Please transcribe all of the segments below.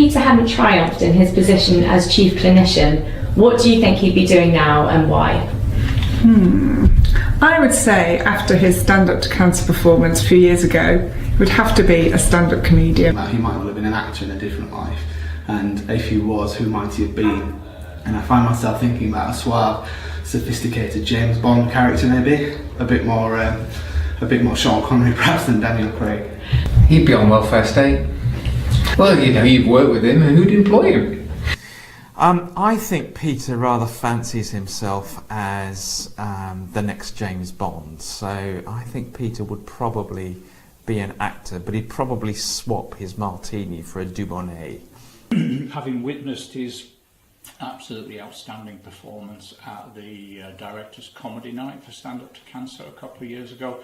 Peter hadn't triumphed in his position as chief clinician, what do you think he'd be doing now and why? I would say after his stand-up to cancer performance a few years ago, it would have to be a stand-up comedian. He might well have been an actor in a different life, and if he was, who might he have been? And I find myself thinking about a suave, sophisticated James Bond character, maybe a bit more Sean Connery perhaps than Daniel Craig. He'd be on welfare state. Well, you know, you've worked with him, who'd employ him? I think Peter rather fancies himself as the next James Bond, so I think Peter would probably be an actor, but he'd probably swap his martini for a Dubonnet. Having witnessed his absolutely outstanding performance at the Directors Comedy Night for Stand Up to Cancer a couple of years ago,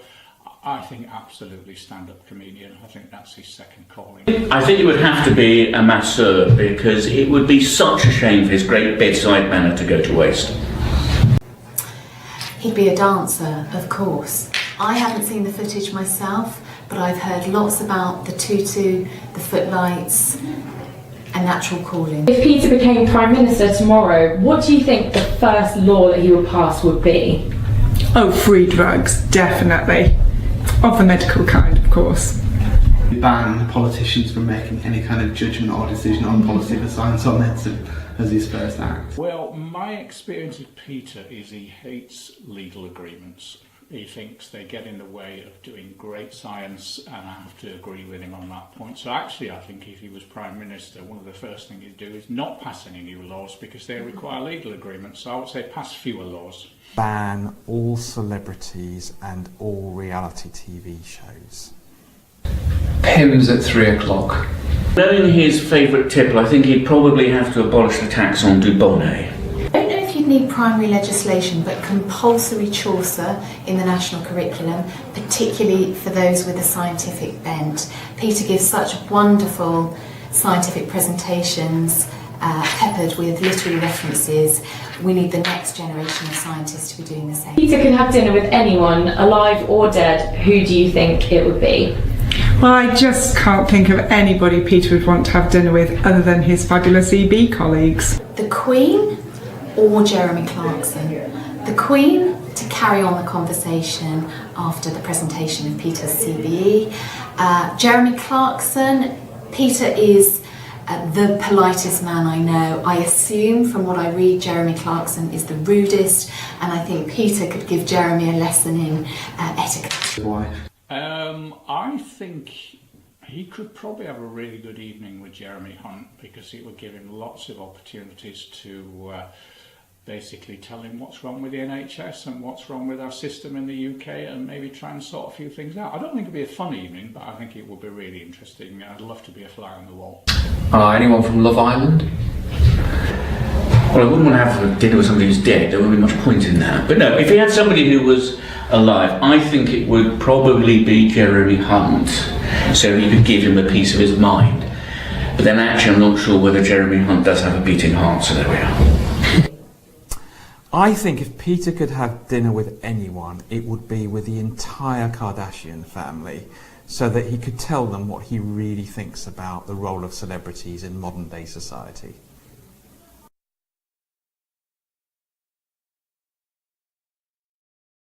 I think absolutely stand-up comedian. I think that's his second calling. I think it would have to be a masseur, because it would be such a shame for his great bedside manner to go to waste. He'd be a dancer, of course. I haven't seen the footage myself, but I've heard lots about the tutu, the footlights, a natural calling. If Peter became Prime Minister tomorrow, what do you think the first law that he would pass would be? Oh, free drugs, definitely. Of the medical kind, of course. Ban politicians from making any kind of judgment or decision on policy for science or medicine as his first act. Well, my experience of Peter is he hates legal agreements. He thinks they get in the way of doing great science, and I have to agree with him on that point. So actually, I think if he was Prime Minister, one of the first things he'd do is not pass any new laws, because they require legal agreements. So I would say pass fewer laws. Ban all celebrities and all reality TV shows. Pims at 3 o'clock. Knowing his favourite tipple, I think he'd probably have to abolish the tax on Dubonnet. I don't know if you'd need primary legislation, but compulsory Chaucer in the national curriculum, particularly for those with a scientific bent. Peter gives such wonderful scientific presentations, peppered with literary references. We need the next generation of scientists to be doing the same. Peter could have dinner with anyone, alive or dead. Who do you think it would be? Well, I just can't think of anybody Peter would want to have dinner with other than his fabulous EB colleagues. The Queen or Jeremy Clarkson. The Queen to carry on the conversation after the presentation of Peter's CBE. Jeremy Clarkson, Peter is the politest man I know. I assume from what I read, Jeremy Clarkson is the rudest, and I think Peter could give Jeremy a lesson in etiquette. Why? I think he could probably have a really good evening with Jeremy Hunt, because it would give him lots of opportunities to basically tell him what's wrong with the NHS and what's wrong with our system in the UK, and maybe try and sort a few things out. I don't think it'd be a fun evening, but I think it would be really interesting. I'd love to be a fly on the wall. Anyone from Love Island? Well, I wouldn't want to have dinner with somebody who's dead. There wouldn't be much point in that. But no, if he had somebody who was alive, I think it would probably be Jeremy Hunt, so he could give him a piece of his mind. But then actually I'm not sure whether Jeremy Hunt does have a beating heart, so there we are. I think if Peter could have dinner with anyone, it would be with the entire Kardashian family, so that he could tell them what he really thinks about the role of celebrities in modern day society.